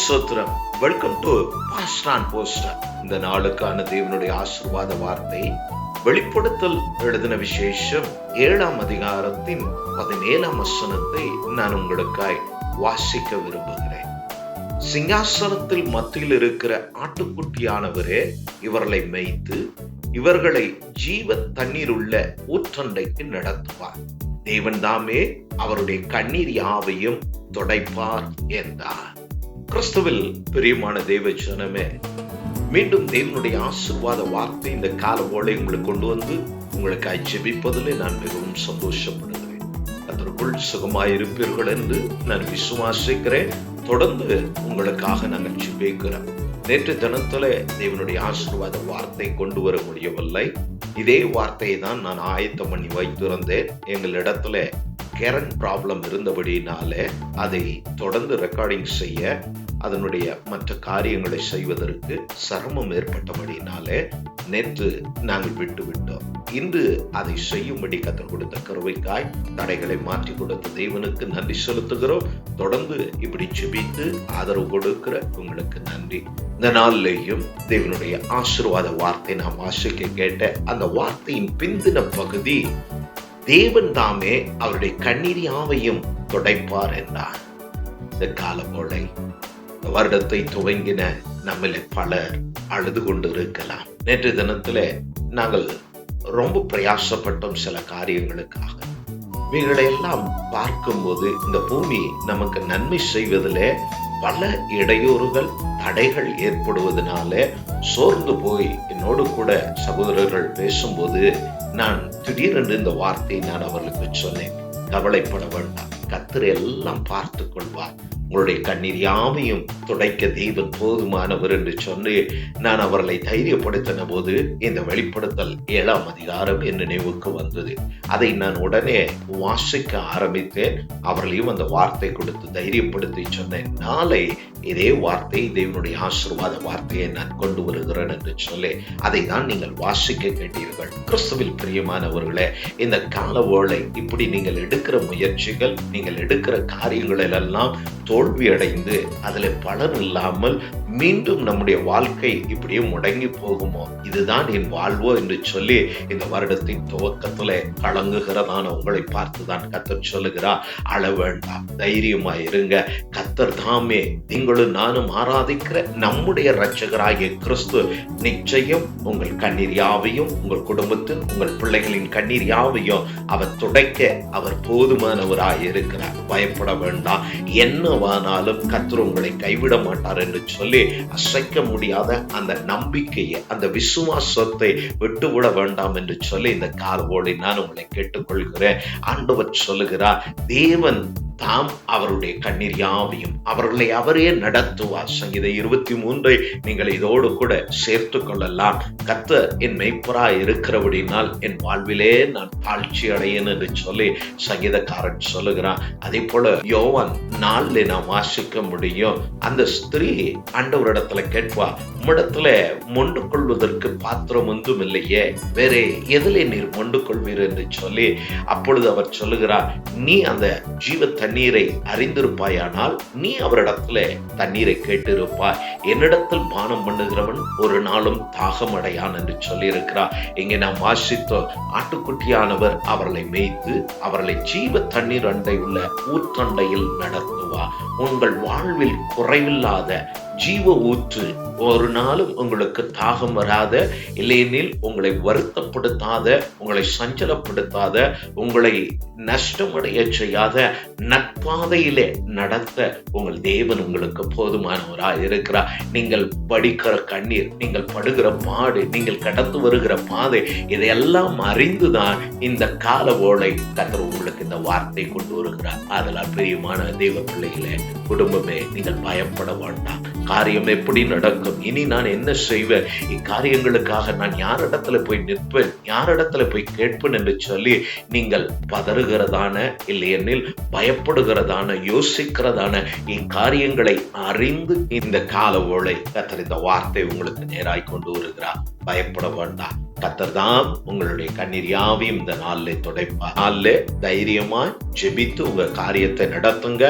சோத்திரம். Welcome to pastor and poster. இந்த நாளுக்கான தேவனுடைய ஆசீர்வாத வார்த்தை வெளிப்படுத்தல் எழுதின விசேஷம் 7ஆம் அதிகாரத்தின் 17ஆம் வசனத்தை நான் உங்களுக்காய் வாசிக்க விரும்புகிறேன். சிங்காசனத்தில் மத்தியில் இருக்கிற ஆட்டுக்குட்டியானவரே இவர்களை மேய்த்து இவர்களை ஜீவ தண்ணீர் உள்ள ஊற்றண்டைக்கு நடத்துவார். தேவன் தாமே அவருடைய கண்ணீர் யாவையும் துடைப்பார் என்றார். கிறிஸ்துவில் பிரியமான தேவ ஜனமே, மீண்டும் தேவனுடைய ஆசீர்வாத வார்த்தை இந்த கால போல உங்களுக்கு கொண்டு வந்து உங்களுக்கு ஜெபிப்பதிலே நான் மிகவும் சந்தோஷப்படுகிறேன். அதற்குள் சுகமாயிருப்பீர்கள் என்று நான் விசுவாசிக்கிறேன். தொடர்ந்து உங்களுக்காக நாங்கள் ஜெபிக்கிறோம். நேற்று தினத்துல தேவனுடைய ஆசீர்வாத வார்த்தை கொண்டு வர முடியவில்லை. இதே வார்த்தையை தான் நான் ஆயத்தம் பண்ணி வைத்திருந்தேன். எங்களிடத்துல கரண்ட் ப்ராப்ளம் இருந்தபடினாலே அதை தொடர்ந்து ரெக்கார்டிங் செய்ய, அதனுடைய மற்ற காரியங்களை செய்வதற்கு சிரமம் ஏற்பட்டபடினாலே நேற்று நாங்கள் விட்டுவிட்டோம். இன்று அதை செய்யும்படி கற்றுக் கொடுத்த கருவைக்காய் தடைகளை மாற்றி கொடுத்த தேவனுக்கு நன்றி செலுத்துகிறோம். தொடர்ந்து இப்படி ஜெபித்து ஆதரவு கொடுக்கிற உங்களுக்கு நன்றி. இந்த நாளிலேயும் தேவனுடைய ஆசீர்வாத வார்த்தை நாம் வாசிக்க கேட்ட அந்த வார்த்தையின் பிந்தின பகுதி, தேவன் தாமே அவருடைய கண்ணீர் யாவையும் துடைப்பார் என்றார். இந்த காலமோளை வருடத்தை துவங்கின நம்மள பலர் அழுது கொண்டு இருக்கலாம். நேற்று தினத்துல நாங்கள் ரொம்ப பிரயாசப்பட்டோம் சில காரியங்களுக்காக. இவைகளை எல்லாம் பார்க்கும்போது இந்த பூமி நமக்கு நன்மை செய்வதிலே பல இடையூறுகள், தடைகள் ஏற்படுவதனால சோர்ந்து போய் என்னோடு கூட சகோதரர்கள் பேசும்போது நான் திடீரென்று இந்த வார்த்தையை நான் அவர்களுக்கு சொன்னேன். கவலைப்பட வேண்டாம், கர்த்தர் எல்லாம் பார்த்து கொள்வார். உங்களுடைய கண்ணீர் யாவையும் துடைக்க தேவன் போதுமானவர் என்று சொல்லி நான் அவர்களை தைரியப்படுத்தின போது இந்த வெளிப்படுத்தல் 7ஆம் அதிகாரம் என் நினைவுக்கு வந்தது. அதை நான் உடனே வாசிக்க ஆரம்பித்தேன். அவர்களையும் அந்த வார்த்தை கொடுத்து தைரியப்படுத்தி சொன்னேன். நாளை இதே வார்த்தை, தேவனுடைய ஆசீர்வாத வார்த்தையை நான் கொண்டு வருகிறேன் என்று சொல்லி அதை தான் நீங்கள் வாசிக்க கேட்டீர்கள். கிறிஸ்துவில் பிரியமானவர்களே, இந்த கால வேளை இப்படி நீங்கள் எடுக்கிற முயற்சிகள், நீங்கள் எடுக்கிற காரியங்களில் எல்லாம் தோல்வி அடைந்து அதுல பலன் இல்லாமல் மீண்டும் நம்முடைய வாழ்க்கை இப்படியே முடங்கி போகுமோ, இதுதான் என் வாழ்வோ என்று சொல்லி இந்த வருடத்தின் துவக்கத்துல கலங்குகிறதான உங்களை பார்த்துதான் கர்த்தர் சொல்லுகிறார், அழ வேண்டாம், தைரியமா இருங்க. கர்த்தர் தாமே நீங்களும் நானும் ஆராதிக்கிற நம்முடைய இரட்சகராகிய கிறிஸ்து நிச்சயம் உங்கள் கண்ணீர் யாவையும், உங்கள் குடும்பத்தின், உங்கள் பிள்ளைகளின் கண்ணீர் யாவையும் அவர் துடைக்க அவர் போதுமானவராய் இருக்கிறார். பயப்பட வேண்டாம், என்னவானாலும் கர்த்தர் உங்களை கைவிட மாட்டார் என்று சொல்லி அசைக்க முடியாத அந்த நம்பிக்கையை, அந்த விசுவாசத்தை விட்டுவிட வேண்டாம் என்று சொல்லி இந்த காலவோடு நான் உங்களை கேட்டுக்கொள்கிறேன். ஆண்டவர் சொல்லுகிறார், தேவன் தாம் அவருடைய கண்ணீர் யாவையும் அவர்களை அவரே நடத்துவார். சங்கீதம் 23 நீங்கள் இதோடு கூட சேர்த்து கொள்ளலாம். கர்த்தர் என் மெய்ப்பராய் இருக்கிறபடினால் என் வாழ்விலே நான் தாழ்ச்சி அடையேன் என்று சொல்லி சங்கீதக்காரன் சொல்லுகிறான். அதே போல யோவான் 4 நாம் வாசிக்க முடியும். அந்த ஸ்திரீ ஆண்டவரிடத்துல கேட்பா, உம்மிடத்துல மொண்டு கொள்வதற்கு பாத்திரம் ஒன்றும் இல்லையே, வேற எதிலே நீர் மொண்டு கொள்வீர் என்று சொல்லி, அப்பொழுது அவர் சொல்லுகிறார், நீ அந்த ஜீவ தண்ணீரை அறிந்திருப்பாயானால் நீ அவரிடத்துல தண்ணீரை கேட்டிருப்பாய். என்னிடத்தில் பானம் பண்ணுகிறவன் ஒரு நாளும் தாகம் அடையான் என்று சொல்லி இருக்கிறார். இங்கே நாம் வாசித்தோம், ஆட்டுக்குட்டியானவர் அவர்களை மேய்த்து அவர்களை ஜீவ தண்ணீர் அண்டை உள்ள ஊற்றண்டையில் நடத்துவார். உங்கள் வாழ்வில் குறைவில்லாத ஜீவ ஊற்று, ஒரு நாளும் உங்களுக்கு தாகம் வராத, இல்லையெனில் உங்களை வருத்தப்படுத்தாத, உங்களை சஞ்சலப்படுத்தாத, உங்களை நஷ்டமடைய செய்யாத நட்பாதையிலே நடத்த உங்கள் தேவன் உங்களுக்கு போதுமானவராய் இருக்கிறார். நீங்கள் படிக்கிற கண்ணீர், நீங்கள் படுகிற பாடு, நீங்கள் கடந்து வருகிற பாதை, இதையெல்லாம் அறிந்துதான் இந்த கால ஓலை கர்த்தர் உங்களுக்கு இந்த வார்த்தை கொண்டு வருகிறார். அதெல்லாம் பிரியமான தேவ பிள்ளைகளே, குடும்பமே, நீங்கள் பயப்பட வேண்டாம். காரியம் எப்படி நடக்கும், இனி நான் என்ன செய்வேன், இக்காரியங்களுக்காக நான் யாரிடத்துல போய் நிற்பேன், யாரிடத்துல போய் கேட்பேன் என்று சொல்லி நீங்கள் பதறுகிறதான, இல்லையெனில் பயப்படுகிறதான, யோசிக்கிறதான இக்காரியங்களை அறிந்து இந்த கால ஓலை கர்த்தர் இந்த வார்த்தை உங்களுக்கு நேராய் கொண்டு வருகிறார். பயப்பட வேண்டாம். கர்த்தர் தான் உங்களுடைய கண்ணீர் யாவையும் இந்த நாளிலே துடைப்பார். நாளிலே தைரியமா ஜெபித்து உங்க காரியத்தை நடத்துங்க.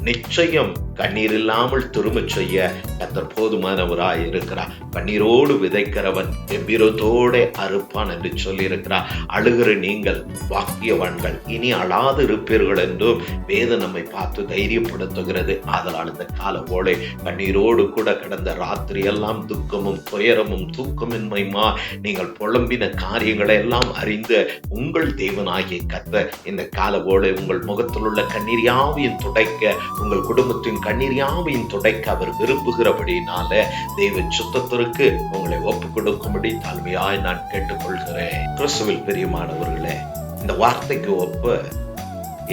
நிச்சயம் கண்ணீர் இல்லாமல் திரும்ப செய்ய கர்த்தர் போதுமானவராய் இருக்கிறார். கண்ணீரோடு விதைக்கிறவன் கெம்பீரத்தோட அறுப்பான் என்று சொல்லி இருக்கிறார். அழுகிற நீங்கள் வாக்கியவான்கள், இனி அழாது இருப்பீர்கள் என்றும் வேதம் நம்மை பார்த்து தைரியப்படுத்துகிறது. ஆதலால் இந்த கால ஓலை கண்ணீரோடு கூட கடந்த ராத்திரி எல்லாம் துக்கமும் துயரமும் தூக்கமின்மையுமா நீங்கள் புலம்பின காரியங்களை எல்லாம் அறிந்த உங்கள் தேவனாகிய கர்த்தர் இந்த கால ஓலை உங்கள் முகத்தில் உள்ள கண்ணீர் யாவையும் துடைக்க, உங்கள் குடும்பத்தின் கண்ணீர் யாவையும் துடைக்க அவர் விரும்புகிறபடினால தெய்வ சுத்தத்திற்கு உங்களை ஒப்புக் கொடுக்கும்படி தாழ்மையாய் நான் கேட்டுக்கொள்கிறேன். கிறிஸ்துவில் பிரியமானவர்களே, இந்த வார்த்தைக்கு ஒப்ப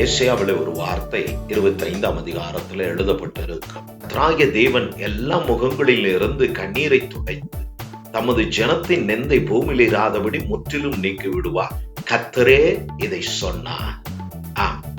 ஏசாயாவிலே ஒரு வார்த்தை 25ஆம் அதிகாரத்தில் எழுதப்பட்டிருக்கும். கர்த்தராகிய தேவன் எல்லா முகங்களில் இருந்து கண்ணீரை துடைத்து தமது ஜனத்தின் நெந்தை பூமியில் இராதபடி முற்றிலும் நீக்கி விடுவார். கர்த்தரே இதை சொன்னார்.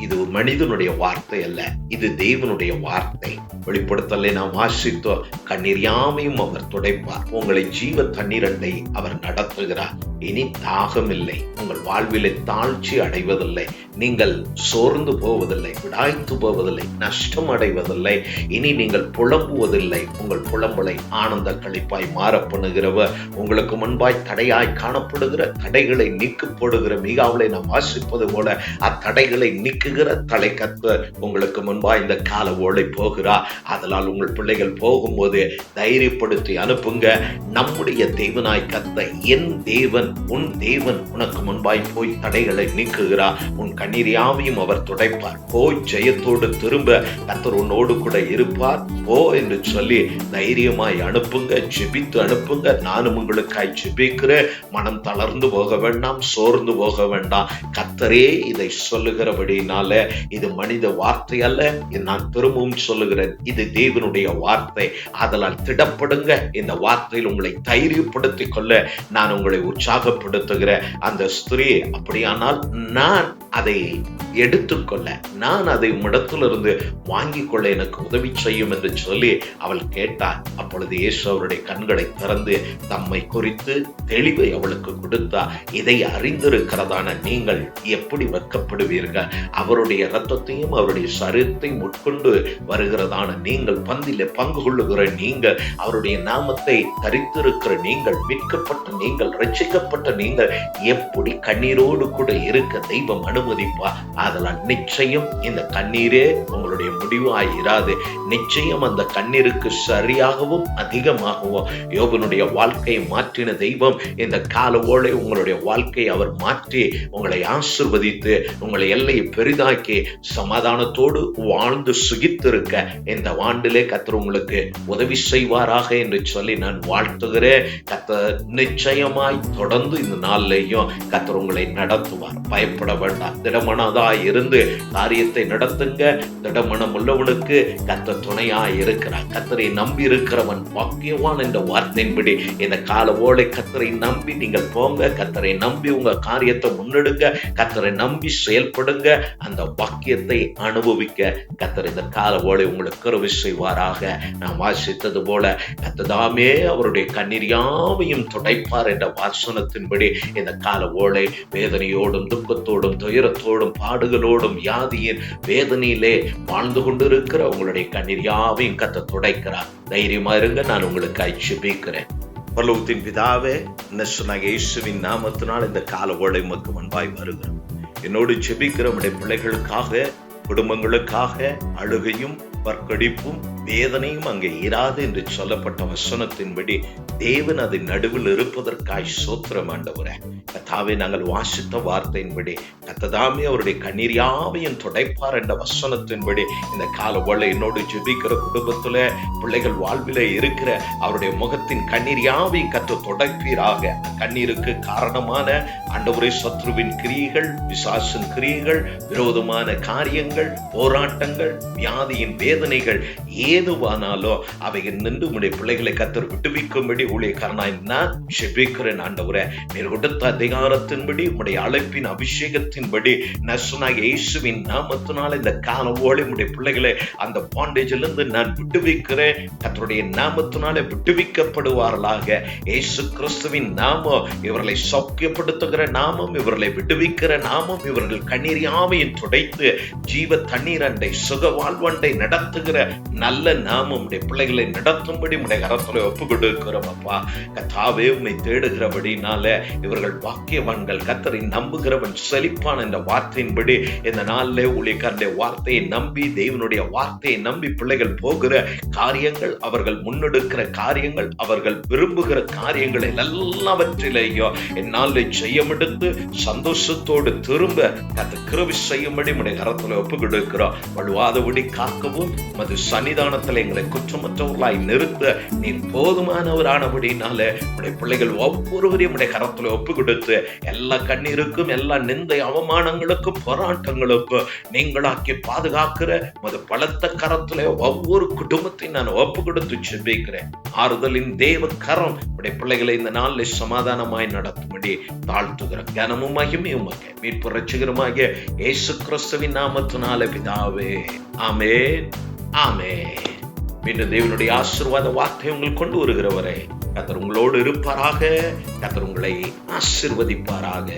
இது ஒரு மனிதனுடைய வார்த்தை அல்ல, இது தேவனுடைய வார்த்தை. வெளிப்படுத்தலை நாம் வாசித்தோம். கண்ணீர் யாமையும் அவர் துடைப்பார். உங்களை ஜீவ தண்ணீரண்டை அவர் நடத்துகிறார். இனி தாகம் இல்லை, உங்கள் வாழ்விலே தாழ்ச்சி அடைவதில்லை, நீங்கள் சோர்ந்து போவதில்லை, விடாய்த்து போவதில்லை, நஷ்டம் அடைவதில்லை. இனி நீங்கள் புலம்புவதில்லை. உங்கள் புலம்பலை ஆனந்த களிப்பாய் மாறப்பண்ணுகிறவர், உங்களுக்கு முன்பாய் தடையாய் காணப்படுகிற தடைகளை நீக்கு போடுகிற மீகாவிலே நாம் வாசிப்பது போல அத்தடைகளை நீக்குகிற தலை கர்த்தர் உங்களுக்கு முன்பாய் இந்த கால ஓலை போகிறார். அதனால் உங்கள் பிள்ளைகள் போகும்போது தைரியப்படுத்தி அனுப்புங்க. நம்முடைய தேவனாய் கர்த்தர், என் தேவன் உன் தேவன் உனக்கு முன்பாய் போய் தடைகளை நீக்குகிறார். உன் கண்ணீர் யாவையும் அவர் துடைப்பார். போய் ஜெயத்தோடு திரும்ப, கர்த்தர் உன்னோடு கூட இருப்பார். போ என்று சொல்லி தைரியமாய் அனுப்புங்க, ஜெபித்து அனுப்புங்க. நானும் உங்களுக்காய் ஜெபிக்கிறேன். மனம் தளர்ந்து போக வேண்டாம், சோர்ந்து போக வேண்டாம். கர்த்தரே இதை சொல்லுகிறபடினால இது மனித வார்த்தை அல்ல. நான் திரும்பவும் சொல்லுகிறேன், இது தேவனுடைய வார்த்தை. அதனால் திடப்படுங்க. இந்த வார்த்தையில் உங்களை தைரியப்படுத்திக் கொள்ள நான் உங்களை உற்சாகப்படுத்துகிற அந்த ஸ்திரீ, அப்படியானால் நான் அதை எடுத்துக்கொள்ள, நான் அதை உம்மிடத்திலிருந்து வாங்கிக் கொள்ள எனக்கு உதவி செய்யும் என்று சொல்லி அவள் கேட்டார். அப்பொழுது இயேசு அவருடைய கண்களை திறந்து தம்மை குறித்து தெளிவை அவளுக்கு கொடுத்தார். இதை அறிந்திருக்கிறதான நீங்கள் எப்படி வெட்கப்படுவீர்கள்? அவருடைய இரத்தத்தையும் அவருடைய சரீரத்தையும் உட்கொண்டு வருகிறதான நீங்கள், பந்திலே பங்கு கொள்ளுகிற நீங்கள், அவருடைய நாமத்தை தரித்திருக்கிற நீங்கள், மீட்கப்பட்ட நீங்கள், ரட்சிக்கப்பட்ட நீங்கள் எப்படி கண்ணீரோடு கூட இருக்க தெய்வம் அனுமதிப்பார். அதனால் நிச்சயம் இந்த கண்ணீரே உங்களுடைய முடிவாய் இராது. நிச்சயம் அந்த கண்ணீருக்கு சரியாகவும் அதிகமாகவும் யோபனுடைய வாழ்க்கையை மாற்றின தெய்வம் இந்த கால ஓலை உங்களுடைய வாழ்க்கையை அவர் மாற்றி உங்களை ஆசீர்வதித்து உங்களை எல்லையை பெரிதாக்கி சமாதானத்தோடு வாழ்ந்து சுகித்திருக்க இந்த ஆண்டிலே கர்த்தர் உங்களுக்கு உதவி செய்வாராக என்று சொல்லி நான் வாழ்த்துகிறேன். கர்த்தர் நிச்சயமாய் தொடர்ந்து இந்த நாளிலேயும் கர்த்தர் உங்களை நடத்துவார். பயப்பட வேண்டாம். திடமனதாய் இருந்து காரியத்தை நடத்துங்க. திடமனம் உள்ளவனுக்கு கர்த்தர் துணையாய் இருக்கிறார். கர்த்தரை நம்பி இருக்கிறவன் பாக்கியவான் என்ற வார்த்தையின்படி இந்த கால ஓலை கர்த்தரை நம்பி நீங்கள் போங்க. கர்த்தரை நம்பி உங்க காரியத்தை முன்னெடுங்க. கர்த்தரை நம்பி செயல்படுங்க. அந்த பாக்கியத்தை அனுபவிக்க கர்த்தர் இந்த கால ஓலை உங்களுக்கு கிருபை செய்வாராக. நாம் வாசித்தது போல கர்த்ததாமே அவருடைய கண்ணீர் யாவையும் துடைப்பார் என்ற வாசனத்தின்படி இந்த கால ஓலை வேதனையோடும் துக்கத்தோடும் துயரத்தோடும் பாடுகளோடும் வியாதியின் வேதனையிலே வாழ்ந்து கொண்டிருக்கிற உங்களுடைய கண்ணீர் யாவையும் கர்த்தர் துடைக்கிறார். தைரியமா இருங்க. நான் உங்களுக்கு ஜெபிக்கிறேன். பரலோகத்தின் பிதாவே, இயேசுவின் நாமத்தினால் இந்த கால ஓலை உமக்கு முன்பாய் வருகிறோம். என்னோடு ஜெபிக்கிற உடைய பிள்ளைகளுக்காக, குடும்பங்களுக்காக அழுகையும் பற்கடிப்பும் வேதனையும் அங்கே இராது என்று சொல்லப்பட்ட வசனத்தின்படி தேவன் அதை நடுவில் இருப்பதற்காய் ஸ்தோத்திரம் ஆண்டவரே. கர்த்தாவே, நாங்கள் வாசித்த வார்த்தையின்படி கர்த்ததாமே அவருடைய கண்ணீர் யாவையும் துடைப்பார் என்ற வசனத்தின்படி இந்த கால ஓலை என்னோடு ஜெபிக்கிற குடும்பத்துல பிள்ளைகள் வாழ்விலே இருக்கிற அவருடைய முகத்தின் கண்ணீர் யாவையும் கர்த்தர் துடைப்பீராக. கண்ணீருக்கு காரணமான ஆண்டவரே சத்ருவின் கிரியைகள், பிசாசின் கிரியைகள், விரோதமான காரியங்கள், போராட்டங்கள், வியாதியின் வேதனைகள் ஏதுவானாலும் அவைகள் நின்று உடைய பிள்ளைகளை கத்தர் விடுவிக்கும்படி ஊழியக்காரனாய் நான் ஜெபிக்கிறேன். ஆண்டவரே, நீர் கொடுத்த அதிகாரத்தின்படி உடைய அழைப்பின் அபிஷேகத்தின்படி நசனாகிய இயேசுவின் நாமத்தினால இந்த காலவோடு உடைய பிள்ளைகளை அந்த பாண்டேஜில் இருந்து நான் விடுவிக்கிறேன். கர்த்தருடைய நாமத்தினாலே விடுவிக்கப்படுவார்களாக. இயேசு கிறிஸ்துவின் நாமம் இவர்களை சௌக்கியப்படுத்துகிற நாமம், இவர்களை விடுவிக்கிற நாமம், இவர்கள் கண்ணீர் யாவையும் துடைத்து ஜீவ தண்ணீர் அண்டை சுக வாழ்வண்டை நடத்துகிற நல்ல நாமம் உடைய பிள்ளைகளை நடத்தும்படி உடைய கரத்துல ஒப்பு கொடுக்கிறோம். அப்பா கர்த்தாவே, உம்மை தேடுகிறபடினால இவர்கள் வாக்கியவான்கள், கர்த்தரை நம்புகிறவன் செழிப்பான் என்ற வார்த்தையின்படி இந்த நாளிலே ஊழியக்காரனுடைய வார்த்தையை நம்பி, தேவனுடைய வார்த்தையை நம்பி பிள்ளைகள் போகிற காரியங்கள், அவர்கள் முன்னெடுக்கிற காரியங்கள், அவர்கள் விரும்புகிற காரியங்களை எல்லாவற்றிலேயும் என்னால் ஜெயமெடுத்து சந்தோஷத்தோடு திரும்ப கர்த்தர் கிருபை செய்யும்படி உடைய கரத்துல ஒப்பு கொடுக்கிறோம். வழுவாதபடி காக்கவும் மது சன்னிதானத்தில் எங்களை குற்றமற்றவர்களாய் நிறுத்த நீர் போதுமானவரானபடினால உடைய பிள்ளைகள் ஒவ்வொருவரையும் உடைய கரத்துல ஒப்பு கொடுத்து எல்லா கண்ணீருக்கும், எல்லா நிந்தை அவமானங்களுக்கும், போராட்டங்களுக்கும் நீங்களாக்கி பாதுகாக்கிற மது பலத்த கரத்துல ஒவ்வொரு குடும்பத்தை நான் ஒப்பு கொடுத்து ஜெபிக்கிறேன். ஆறுதலின் தேவ கரம் உடைய பிள்ளைகளை இந்த நாளில் சமாதானமாய் நடத்தும்படி தாழ்த்துகிறேன். கனமும் மகிமையும் மீட்பு ரட்சகருமாகிய இயேசு கிறிஸ்துவின் நாமத்தினாலே பிதாவே, ஆமென், ஆமென். மீண்டும் தேவனுடைய ஆசீர்வாத வார்த்தை உங்கள் கொண்டு வருகிறவரை கர்த்தர் உங்களோடு இருப்பாராக. கர்த்தர் உங்களை ஆசீர்வதிப்பாராக.